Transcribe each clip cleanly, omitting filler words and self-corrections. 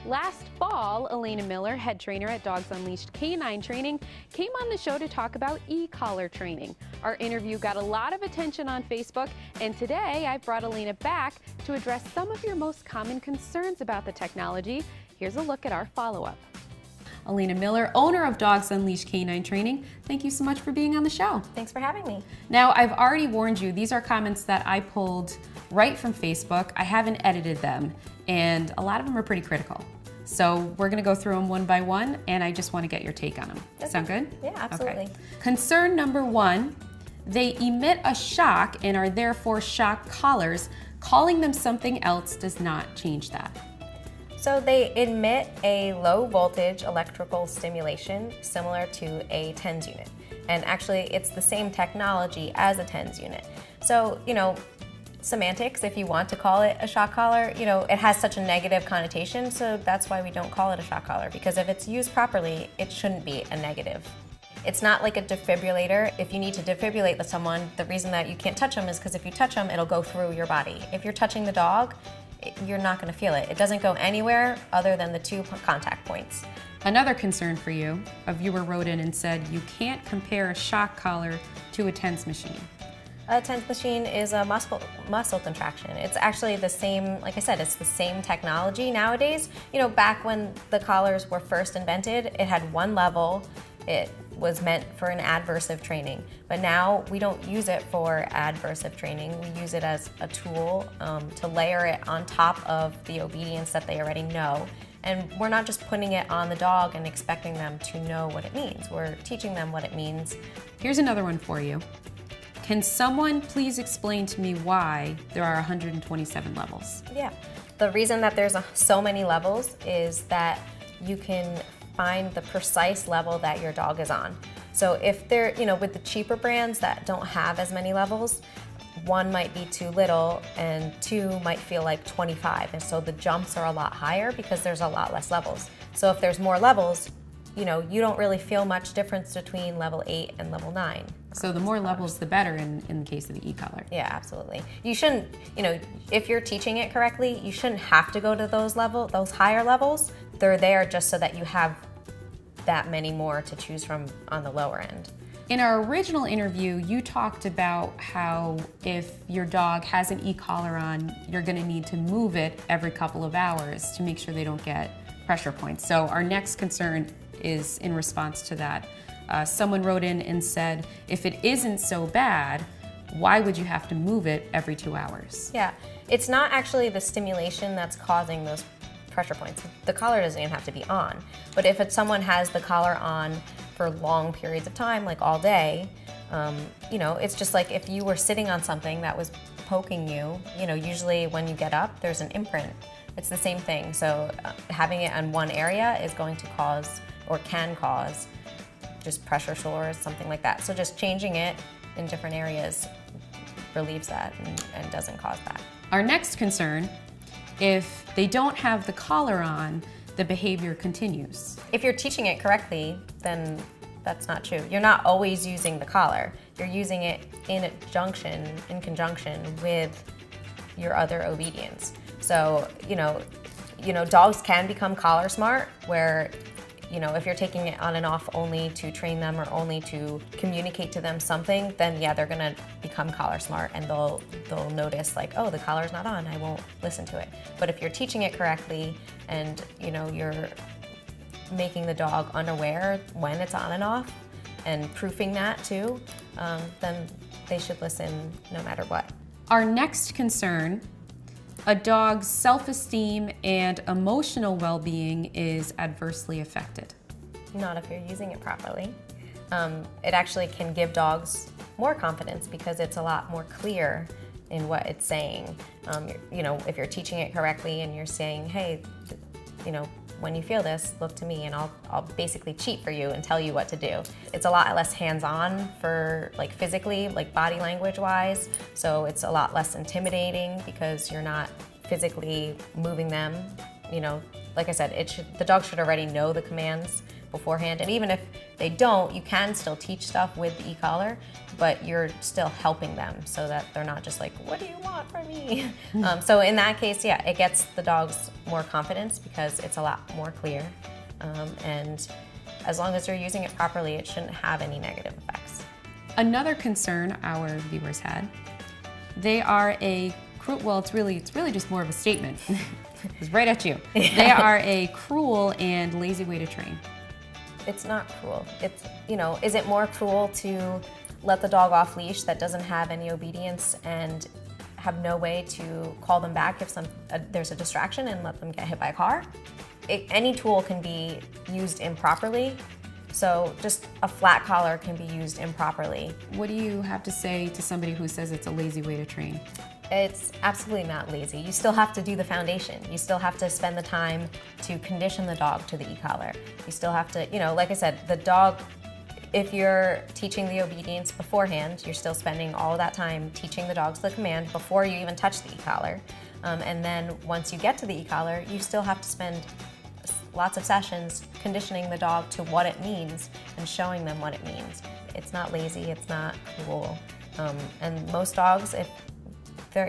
Last fall, Elena Miller, head trainer at Dogs Unleashed Canine Training, came on the show to talk about e-collar training. Our interview got a lot of attention on Facebook, and today I've brought Elena back to address some of your most common concerns about the technology. Here's a look at our follow-up. Elena Miller, owner of Dogs Unleashed Canine Training, thank you so much for being on the show. Thanks for having me. Now, I've already warned you, these are comments that I pulled right from Facebook. I haven't edited them, and a lot of them are pretty critical. So we're gonna go through them one by one, and I just wanna get your take on them. Okay. Sound good? Yeah, absolutely. Okay. Concern number one, they emit a shock and are therefore shock collars. Calling them something else does not change that. So they emit a low voltage electrical stimulation similar to a TENS unit. And actually it's the same technology as a TENS unit. So, semantics, if you want to call it a shock collar, it has such a negative connotation, so that's why we don't call it a shock collar, because if it's used properly, it shouldn't be a negative. It's not like a defibrillator. If you need to defibrillate someone, the reason that you can't touch them is because if you touch them, it'll go through your body. If you're touching the dog, you're not going to feel it. It doesn't go anywhere other than the 2 contact points. Another concern for you, a viewer wrote in and said you can't compare a shock collar to a TENS machine. A TENS machine is a muscle contraction. It's actually the same, like I said, it's the same technology nowadays. Back when the collars were first invented, it had one level. It was meant for an adversive training. But now we don't use it for adversive training. We use it as a tool to layer it on top of the obedience that they already know. And we're not just putting it on the dog and expecting them to know what it means. We're teaching them what it means. Here's another one for you. Can someone please explain to me why there are 127 levels? Yeah, the reason that there's so many levels is that you can find the precise level that your dog is on. So if they're, with the cheaper brands that don't have as many levels, 1 might be too little and 2 might feel like 25. And so the jumps are a lot higher because there's a lot less levels. So if there's more levels, you don't really feel much difference between level 8 and level 9. So the more levels, the better in the case of the e-collar. Yeah, absolutely. You shouldn't, if you're teaching it correctly, you shouldn't have to go to those higher levels. They're there just so that you have that many more to choose from on the lower end. In our original interview, you talked about how if your dog has an e-collar on, you're gonna need to move it every couple of hours to make sure they don't get pressure points. So our next concern is in response to that. Someone wrote in and said, if it isn't so bad, why would you have to move it every 2 hours? Yeah, it's not actually the stimulation that's causing those pressure points. The collar doesn't even have to be on. But if someone has the collar on for long periods of time, like all day, it's just like if you were sitting on something that was poking you, usually when you get up, there's an imprint. It's the same thing. So having it on one area is going to cause, or can cause, just pressure sores, something like that. So just changing it in different areas relieves that and doesn't cause that. Our next concern, if they don't have the collar on, the behavior continues. If you're teaching it correctly, then that's not true. You're not always using the collar. You're using it in conjunction with your other obedience. So, dogs can become collar smart, where if you're taking it on and off only to train them or only to communicate to them something, then yeah, they're gonna become collar smart and they'll notice like, oh, the collar's not on, I won't listen to it. But if you're teaching it correctly and you're making the dog unaware when it's on and off and proofing that too, then they should listen no matter what. Our next concern, a dog's self-esteem and emotional well-being is adversely affected. Not if you're using it properly. It actually can give dogs more confidence because it's a lot more clear in what it's saying. If you're teaching it correctly and you're saying, hey, when you feel this, look to me and I'll basically cheat for you and tell you what to do. It's a lot less hands-on for physically, body language wise. So it's a lot less intimidating because you're not physically moving them. Like I said, the dog should already know the commands beforehand. And even if they don't, you can still teach stuff with the e-collar, but you're still helping them so that they're not just like, what do you want from me? So in that case, yeah, it gets the dogs more confidence because it's a lot more clear. And as long as you're using it properly, it shouldn't have any negative effects. Another concern our viewers had, they are a cruel, well, it's really just more of a statement. It's right at you. They are a cruel and lazy way to train. It's not cruel. It's, you know, is it more cruel to let the dog off leash that doesn't have any obedience and have no way to call them back if there's a distraction and let them get hit by a car? Any tool can be used improperly, so just a flat collar can be used improperly. What do you have to say to somebody who says it's a lazy way to train? It's absolutely not lazy. You still have to do the foundation. You still have to spend the time to condition the dog to the e-collar. You still have to, you know, like I said, the dog, if you're teaching the obedience beforehand, you're still spending all of that time teaching the dogs the command before you even touch the e-collar. And then once you get to the e-collar, you still have to spend lots of sessions conditioning the dog to what it means and showing them what it means. It's not lazy, it's not cruel. And most dogs, if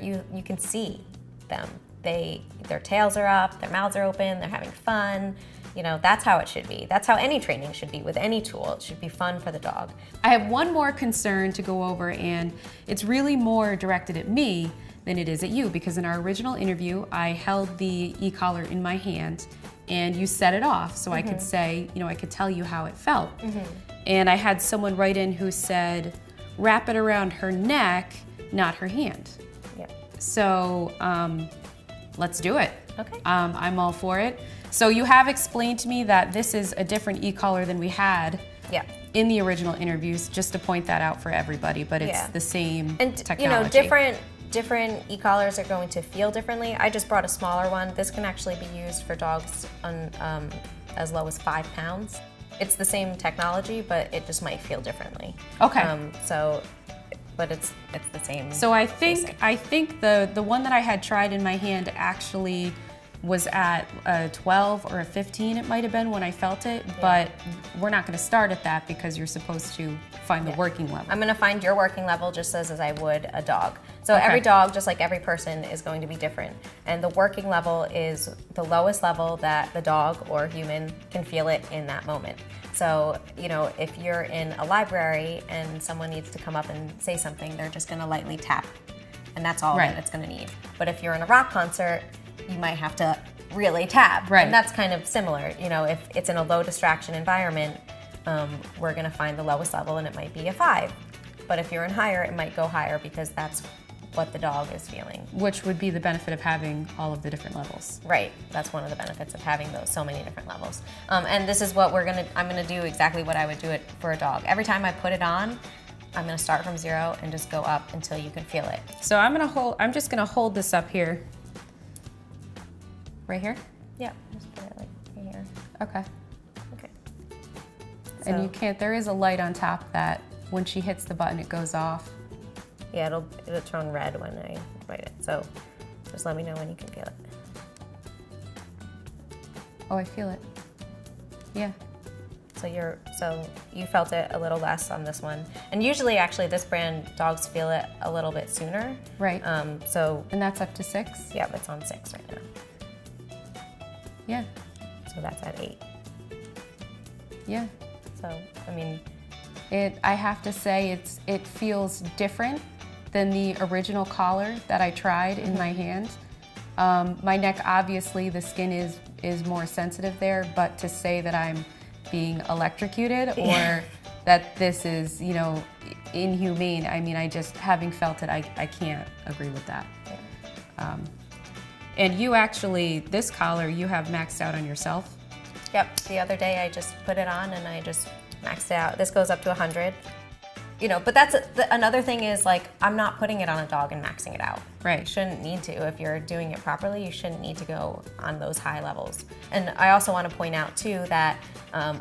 you can see them. Their tails are up, their mouths are open, they're having fun. You know, that's how it should be. That's how any training should be with any tool. It should be fun for the dog. I have one more concern to go over, and it's really more directed at me than it is at you, because in our original interview, I held the e-collar in my hand and you set it off so I could say, you know, I could tell you how it felt. And I had someone write in who said, wrap it around her neck, not her hand. So let's do it. Okay. I'm all for it. So you have explained to me that this is a different e-collar than we had in the original interviews, just to point that out for everybody, but it's the same technology. You know, different e-collars are going to feel differently. I just brought a smaller one. This can actually be used for dogs on as low as 5 pounds. It's the same technology, but it just might feel differently. Okay. But it's the same. So I think the one that I had tried in my hand actually was at a 12 or a 15, it might have been when I felt it, but we're not going to start at that because you're supposed to find the working level. I'm going to find your working level just as I would a dog. So every dog, just like every person, is going to be different. And the working level is the lowest level that the dog or human can feel it in that moment. So, you know, if you're in a library and someone needs to come up and say something, they're just going to lightly tap. And that's all that it's going to need. But if you're in a rock concert, you might have to really tap. And that's kind of similar. You know, if it's in a low distraction environment, we're going to find the lowest level and it might be a 5. But if you're in higher, it might go higher because that's what the dog is feeling. Which would be the benefit of having all of the different levels. Right, that's one of the benefits of having so many different levels. And this is what I'm gonna do exactly what I would do it for a dog. Every time I put it on, I'm gonna start from 0 and just go up until you can feel it. So I'm just gonna hold this up here. Right here? Yeah, just put it like right here. Okay. Okay. And you can't, there is a light on top that when she hits the button, it goes off. Yeah, it'll turn red when I write it. So just let me know when you can feel it. Oh, I feel it. Yeah. So you felt it a little less on this one. And usually, actually, this brand, dogs feel it a little bit sooner. Right. And that's up to 6? Yeah, it's on 6 right now. Yeah. So that's at 8. Yeah. So, I mean, I have to say it feels different than the original collar that I tried in my hand. My neck, obviously, the skin is more sensitive there, but to say that I'm being electrocuted or that this is, you know, inhumane, I mean, I just, having felt it, I can't agree with that. And you actually, this collar, you have maxed out on yourself? Yep, the other day I just put it on and I just maxed it out. This goes up to 100. You know, but that's another thing is, like, I'm not putting it on a dog and maxing it out. Right. You shouldn't need to. If you're doing it properly, you shouldn't need to go on those high levels. And I also want to point out too that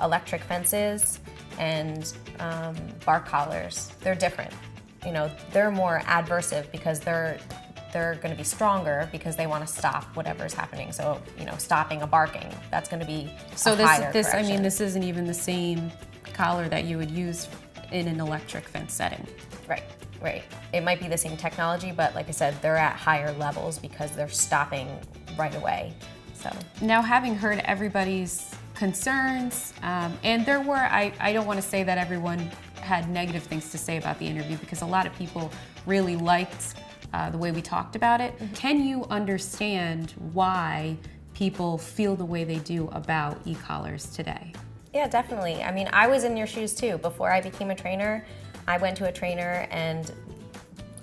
electric fences and bark collars, they're different. You know, they're more adversive because they're they're going to be stronger because they want to stop whatever's happening. So, you know, stopping a barking, that's going to be so a higher this I correction. mean, this isn't even the same collar that you would use in an electric fence setting. Right, right. It might be the same technology, but like I said, they're at higher levels because they're stopping right away. So now, having heard everybody's concerns, and there were, I don't want to say that everyone had negative things to say about the interview, because a lot of people really liked the way we talked about it. Can you understand why people feel the way they do about e-collars today? yeah, definitely. I mean, I was in your shoes too. Before I became a trainer, I went to a trainer and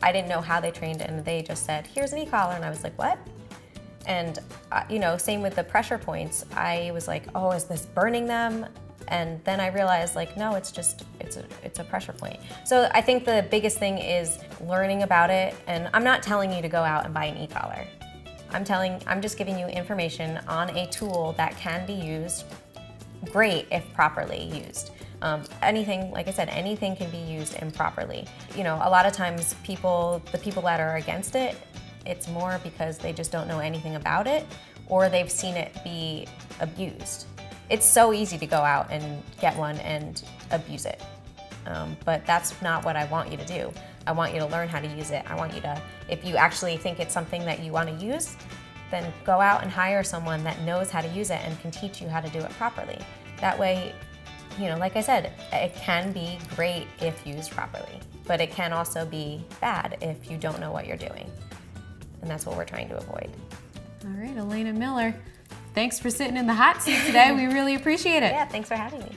I didn't know how they trained, and they just said, here's an e-collar, and I was like, what? And you know, same with the pressure points. I was like, oh, is this burning them? And then I realized, like, no, it's just, it's a pressure point. So I think the biggest thing is learning about it. And I'm not telling you to go out and buy an e-collar. I'm just giving you information on a tool that can be used great if properly used. Anything, like I said, anything can be used improperly. You know, a lot of times the people that are against it, it's more because they just don't know anything about it, or they've seen it be abused. It's so easy to go out and get one and abuse it. But that's not what I want you to do. I want you to learn how to use it. I want you to, if you actually think it's something that you want to use, then go out and hire someone that knows how to use it and can teach you how to do it properly. That way, you know, like I said, it can be great if used properly, but it can also be bad if you don't know what you're doing. And that's what we're trying to avoid. All right, Elena Miller, thanks for sitting in the hot seat today. We really appreciate it. Yeah, thanks for having me.